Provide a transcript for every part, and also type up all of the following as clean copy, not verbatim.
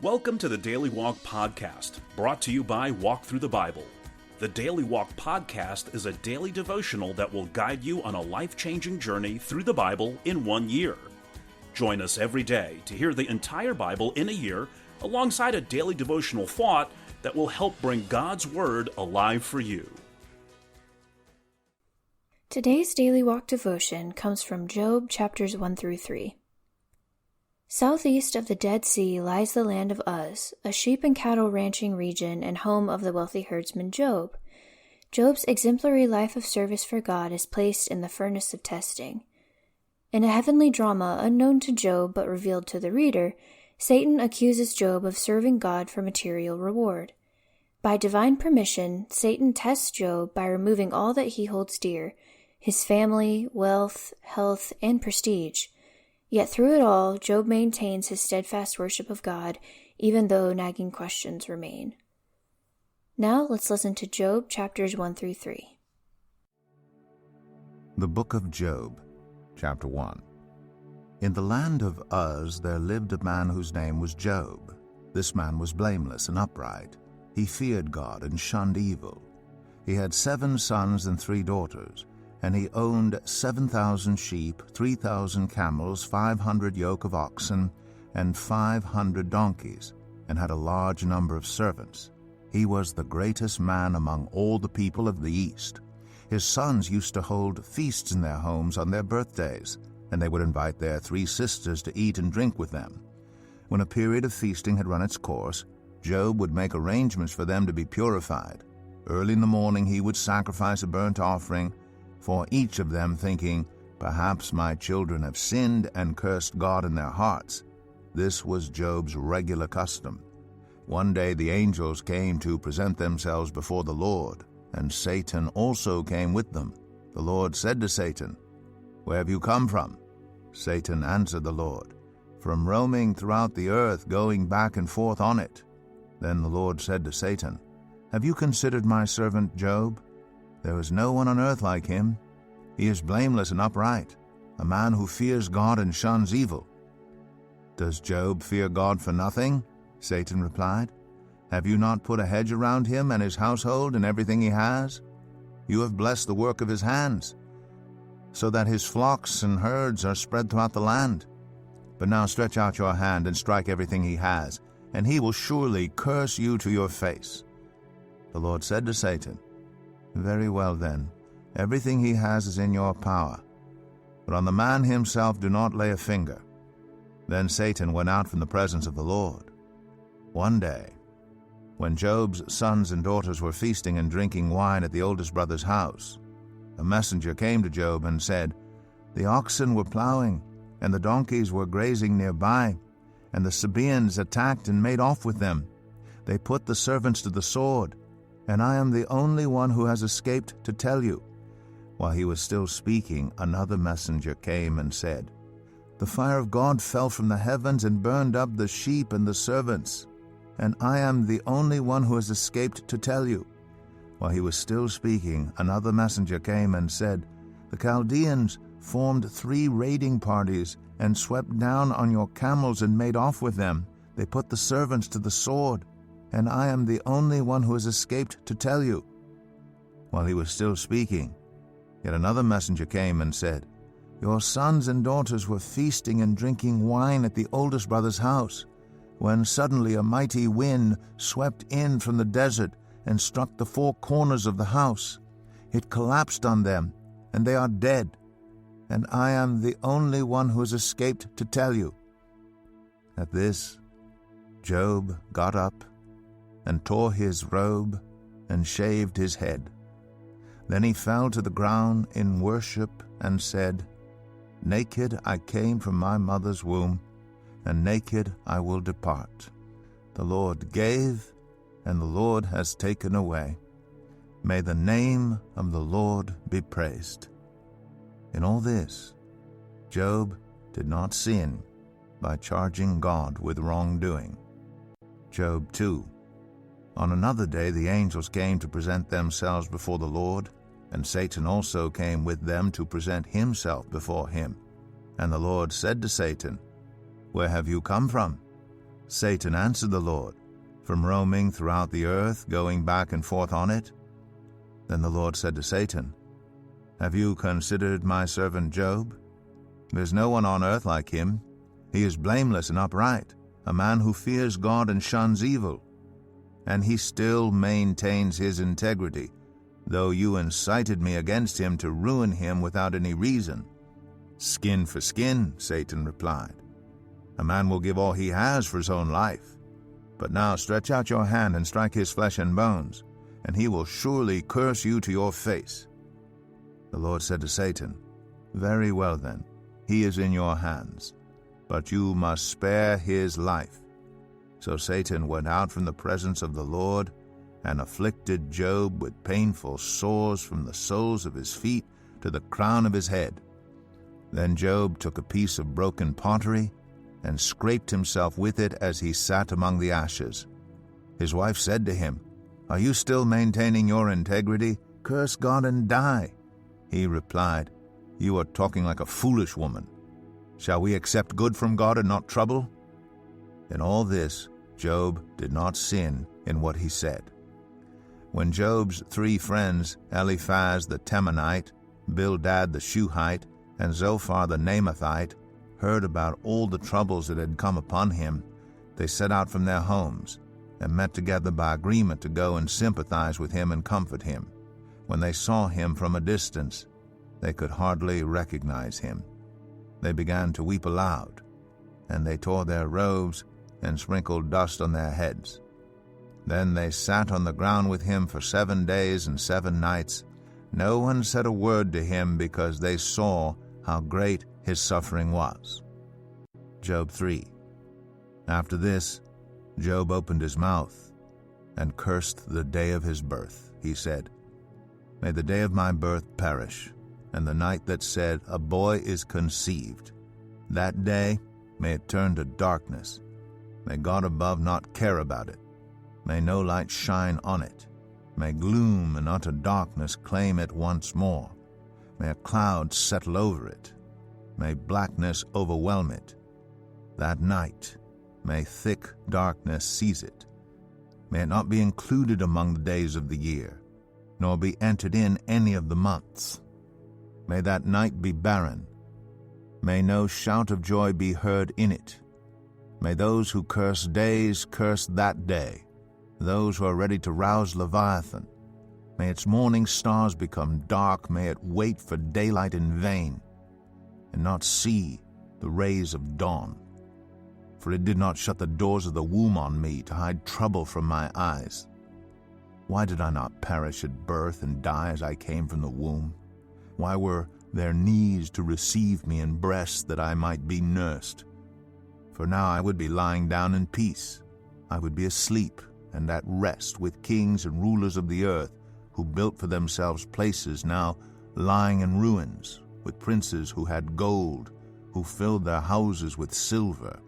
Welcome to the Daily Walk Podcast, brought to you by Walk Thru the Bible. The Daily Walk Podcast is a daily devotional that will guide you on a life-changing journey through the Bible in 1 year. Join us every day to hear the entire Bible in a year, alongside a daily devotional thought that will help bring God's Word alive for you. Today's Daily Walk devotion comes from Job chapters 1 through 3. Southeast of the Dead Sea lies the land of Uz, a sheep and cattle ranching region and home of the wealthy herdsman Job. Job's exemplary life of service for God is placed in the furnace of testing. In a heavenly drama unknown to Job but revealed to the reader, Satan accuses Job of serving God for material reward. By divine permission, Satan tests Job by removing all that he holds dear, his family, wealth, health, and prestige. Yet through it all, Job maintains his steadfast worship of God, even though nagging questions remain. Now let's listen to Job chapters 1 through 3. The Book of Job, chapter 1. In the land of Uz there lived a man whose name was Job. This man was blameless and upright. He feared God and shunned evil. He had 7 sons and 3 daughters. And he owned 7,000 sheep, 3,000 camels, 500 yoke of oxen, and 500 donkeys, and had a large number of servants. He was the greatest man among all the people of the East. His sons used to hold feasts in their homes on their birthdays, and they would invite their 3 sisters to eat and drink with them. When a period of feasting had run its course, Job would make arrangements for them to be purified. Early in the morning he would sacrifice a burnt offering for each of them, thinking, "Perhaps my children have sinned and cursed God in their hearts." This was Job's regular custom. One day the angels came to present themselves before the Lord, and Satan also came with them. The Lord said to Satan, "Where have you come from?" Satan answered the Lord, "From roaming throughout the earth, going back and forth on it." Then the Lord said to Satan, "Have you considered my servant Job? There is no one on earth like him. He is blameless and upright, a man who fears God and shuns evil." "Does Job fear God for nothing?" Satan replied. "Have you not put a hedge around him and his household and everything he has? You have blessed the work of his hands, so that his flocks and herds are spread throughout the land. But now stretch out your hand and strike everything he has, and he will surely curse you to your face." The Lord said to Satan, "Very well then, everything he has is in your power, but on the man himself do not lay a finger." Then Satan went out from the presence of the Lord. One day, when Job's sons and daughters were feasting and drinking wine at the oldest brother's house, a messenger came to Job and said, "The oxen were plowing, and the donkeys were grazing nearby, and the Sabaeans attacked and made off with them. They put the servants to the sword, and I am the only one who has escaped to tell you." While he was still speaking, another messenger came and said, "The fire of God fell from the heavens and burned up the sheep and the servants, and I am the only one who has escaped to tell you." While he was still speaking, another messenger came and said, "The Chaldeans formed 3 raiding parties and swept down on your camels and made off with them. They put the servants to the sword, and I am the only one who has escaped to tell you." While he was still speaking, yet another messenger came and said, "Your sons and daughters were feasting and drinking wine at the oldest brother's house, when suddenly a mighty wind swept in from the desert and struck the 4 corners of the house. It collapsed on them, and they are dead, and I am the only one who has escaped to tell you." At this, Job got up and tore his robe and shaved his head. Then he fell to the ground in worship and said, "Naked I came from my mother's womb, and naked I will depart. The Lord gave, and the Lord has taken away. May the name of the Lord be praised." In all this, Job did not sin by charging God with wrongdoing. Job 2. On another day the angels came to present themselves before the Lord, and Satan also came with them to present himself before him. And the Lord said to Satan, "Where have you come from?" Satan answered the Lord, "From roaming throughout the earth, going back and forth on it?" Then the Lord said to Satan, "Have you considered my servant Job? There's no one on earth like him. He is blameless and upright, a man who fears God and shuns evil. And he still maintains his integrity, though you incited me against him to ruin him without any reason." "Skin for skin," Satan replied. "A man will give all he has for his own life. But now stretch out your hand and strike his flesh and bones, and he will surely curse you to your face." The Lord said to Satan, "Very well then, he is in your hands, but you must spare his life." So Satan went out from the presence of the Lord and afflicted Job with painful sores from the soles of his feet to the crown of his head. Then Job took a piece of broken pottery and scraped himself with it as he sat among the ashes. His wife said to him, "Are you still maintaining your integrity? Curse God and die." He replied, "You are talking like a foolish woman. Shall we accept good from God and not trouble?" In all this, Job did not sin in what he said. When Job's 3 friends, Eliphaz the Temanite, Bildad the Shuhite, and Zophar the Naamathite, heard about all the troubles that had come upon him, they set out from their homes and met together by agreement to go and sympathize with him and comfort him. When they saw him from a distance, they could hardly recognize him. They began to weep aloud, and they tore their robes and sprinkled dust on their heads. Then they sat on the ground with him for 7 days and 7 nights. No one said a word to him because they saw how great his suffering was. Job 3. After this, Job opened his mouth and cursed the day of his birth. He said, "May the day of my birth perish, and the night that said, 'A boy is conceived.' That day, may it turn to darkness. May God above not care about it. May no light shine on it. May gloom and utter darkness claim it once more. May a cloud settle over it. May blackness overwhelm it. That night, may thick darkness seize it. May it not be included among the days of the year, nor be entered in any of the months. May that night be barren. May no shout of joy be heard in it. May those who curse days curse that day, those who are ready to rouse Leviathan. May its morning stars become dark. May it wait for daylight in vain, and not see the rays of dawn. For it did not shut the doors of the womb on me to hide trouble from my eyes. Why did I not perish at birth and die as I came from the womb? Why were there knees to receive me and breasts that I might be nursed? For now I would be lying down in peace. I would be asleep and at rest with kings and rulers of the earth, who built for themselves places now lying in ruins, with princes who had gold, who filled their houses with silver.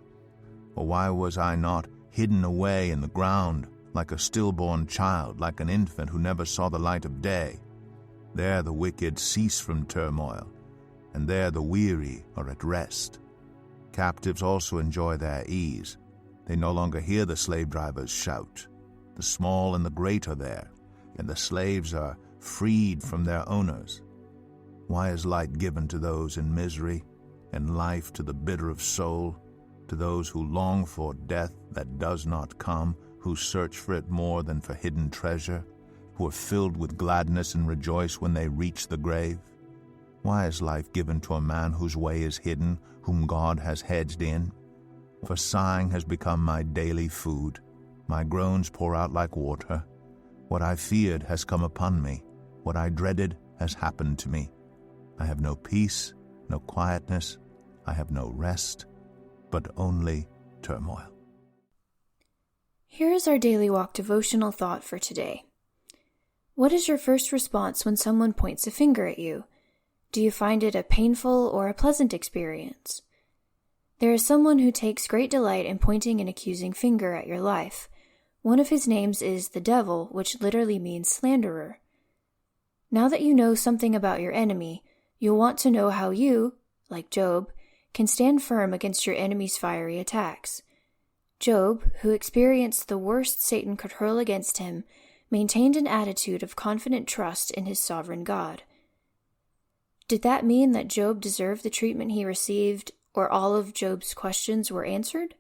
Or why was I not hidden away in the ground like a stillborn child, like an infant who never saw the light of day? There the wicked cease from turmoil, and there the weary are at rest. Captives also enjoy their ease. They no longer hear the slave drivers shout. The small and the great are there, and the slaves are freed from their owners. Why is light given to those in misery, and life to the bitter of soul, to those who long for death that does not come, who search for it more than for hidden treasure, who are filled with gladness and rejoice when they reach the grave? Why is life given to a man whose way is hidden, whom God has hedged in? For sighing has become my daily food. My groans pour out like water. What I feared has come upon me. What I dreaded has happened to me. I have no peace, no quietness. I have no rest, but only turmoil. Here is our Daily Walk devotional thought for today. What is your first response when someone points a finger at you? Do you find it a painful or a pleasant experience? There is someone who takes great delight in pointing an accusing finger at your life. One of his names is the devil, which literally means slanderer. Now that you know something about your enemy, you'll want to know how you, like Job, can stand firm against your enemy's fiery attacks. Job, who experienced the worst Satan could hurl against him, maintained an attitude of confident trust in his sovereign God. Did that mean that Job deserved the treatment he received, or all of Job's questions were answered?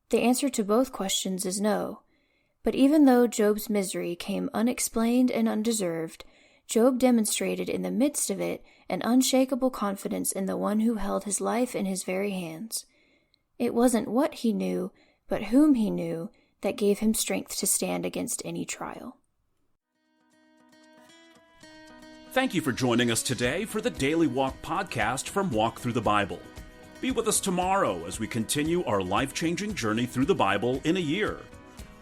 The answer to both questions is no. But even though Job's misery came unexplained and undeserved, Job demonstrated in the midst of it an unshakable confidence in the one who held his life in his very hands. It wasn't what he knew, but whom he knew, that gave him strength to stand against any trial. Thank you for joining us today for the Daily Walk podcast from Walk Thru the Bible. Be with us tomorrow as we continue our life-changing journey through the Bible in a year.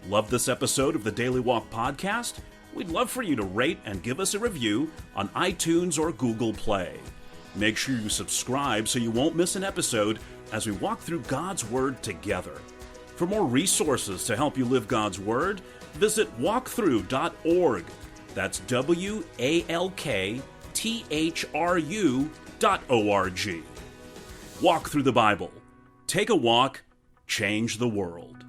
Love this episode of the Daily Walk podcast? We'd love for you to rate and give us a review on iTunes or Google Play. Make sure you subscribe so you won't miss an episode as we walk through God's Word together. For more resources to help you live God's Word, visit walkthru.org. That's WALKTHRU.org. Walk through the Bible. Take a walk, change the world.